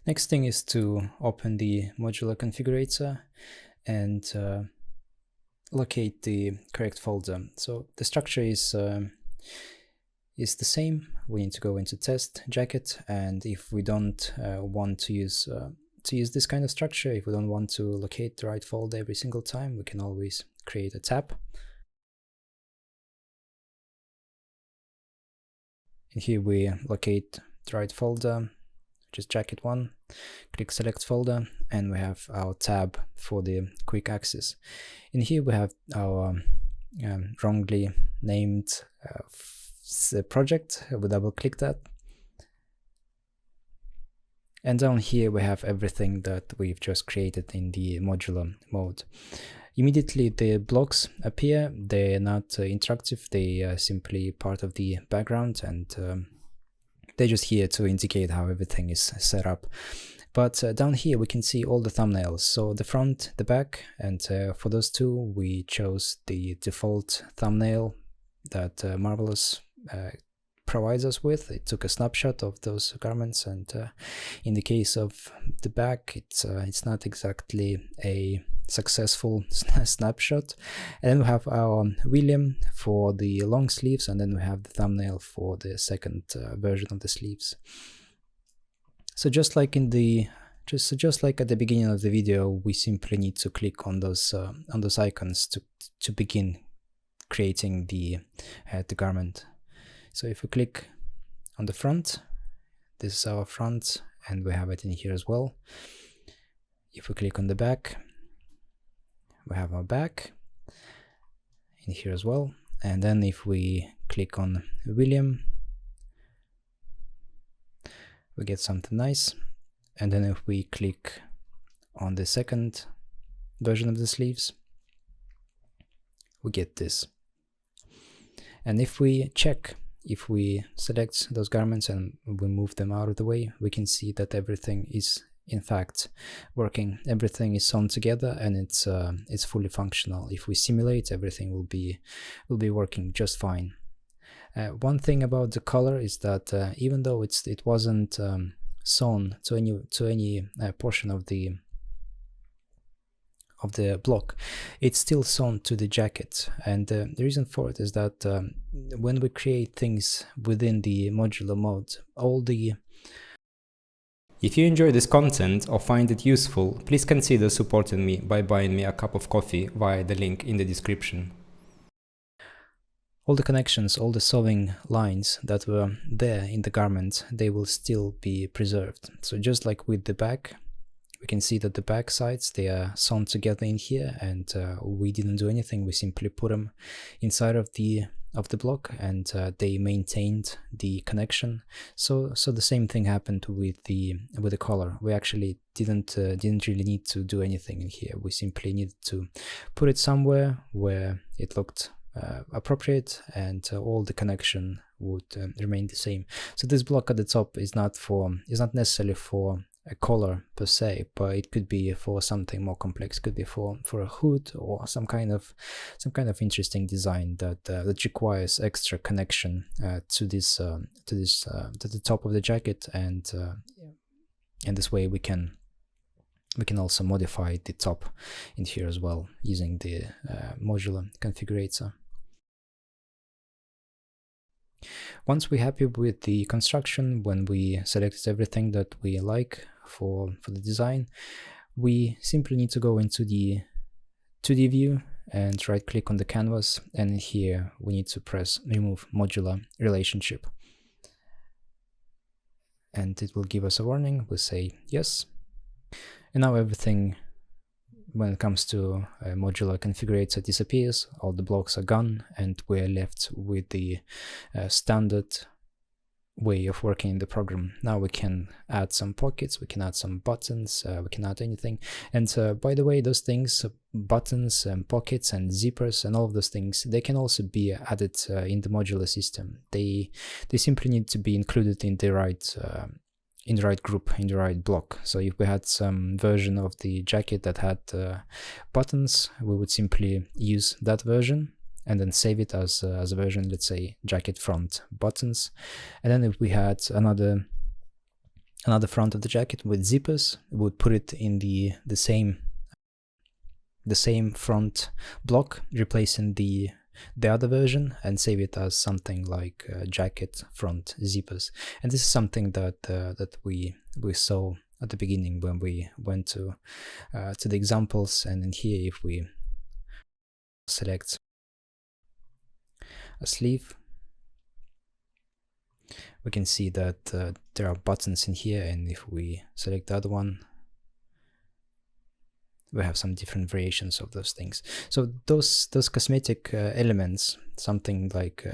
Next thing is to open the Modular Configurator and locate the correct folder. So the structure is the same. We need to go into test jacket, and if we don't want to use this kind of structure, if we don't want to locate the right folder every single time, we can always create a tab. And here we locate the right folder, which is jacket 1, click select folder, and we have our tab for the quick access. In here we have our wrongly named project. We double click that. And down here we have everything that we've just created in the modular mode. Immediately the blocks appear. They're not interactive, they are simply part of the background, and they're just here to indicate how everything is set up. But down here we can see all the thumbnails, so the front, the back, and for those two we chose the default thumbnail that Marvelous provides us with. It took a snapshot of those garments, and in the case of the back, it's not exactly a successful snapshot. And then we have our William for the long sleeves, and then we have the thumbnail for the second version of the sleeves. So just like in the just like at the beginning of the video, we simply need to click on those icons to begin creating the garment. So if we click on the front, this is our front, and we have it in here as well. If we click on the back, we have our back in here as well. And then if we click on William, we get something nice. And then if we click on the second version of the sleeves, we get this. And if we select those garments and we move them out of the way, we can see that everything is in fact working. Everything is sewn together, and it's fully functional. If we simulate, everything will be working just fine. One thing about the color is that even though it wasn't sewn to any portion of the block, it's still sewn to the jacket. And the reason for it is that when we create things within the modular mode, If you enjoy this content or find it useful, please consider supporting me by buying me a cup of coffee via the link in the description. All the connections, all the sewing lines that were there in the garment, they will still be preserved. So just like with the back, we can see that the back sides, they are sewn together in here, and we didn't do anything. We simply put them inside of the block, and they maintained the connection. So the same thing happened with the color. We actually didn't really need to do anything in here. We simply needed to put it somewhere where it looked appropriate, and all the connection would remain the same. So this block at the top is not necessarily for a collar per se, but it could be for something more complex. It could be for a hood or some kind of interesting design that requires extra connection to the top of the jacket, and this way we can also modify the top in here as well using the modular configurator. Once we're happy with the construction, when we selected everything that we like for the design, we simply need to go into the 2D view and right click on the canvas, and here we need to press remove modular relationship, and it will give us a warning. We'll say yes, and now everything when it comes to a modular configurator disappears. All the blocks are gone, and we're left with the standard way of working in the program. Now we can add some pockets, we can add some buttons, we can add anything. And by the way, those things, buttons and pockets and zippers and all of those things, they can also be added in the modular system. They simply need to be included in the right group, in the right block. So if we had some version of the jacket that had buttons, we would simply use that version and then save it as a version, let's say jacket front buttons. And then if we had another another front of the jacket with zippers. We would put it in the same front block, replacing the other version, and save it as something like jacket front zippers. And this is something that we saw at the beginning when we went to the examples. And in here, if we select a sleeve, we can see that there are buttons in here, and if we select the other one, we have some different variations of those things. So those cosmetic elements, something like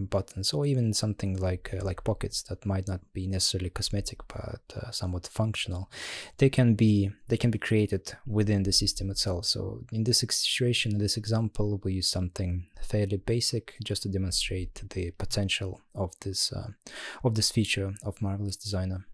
buttons, or even something like pockets that might not be necessarily cosmetic but somewhat functional, they can be created within the system itself. So in this situation, in this example, we use something fairly basic just to demonstrate the potential of this feature of Marvelous Designer.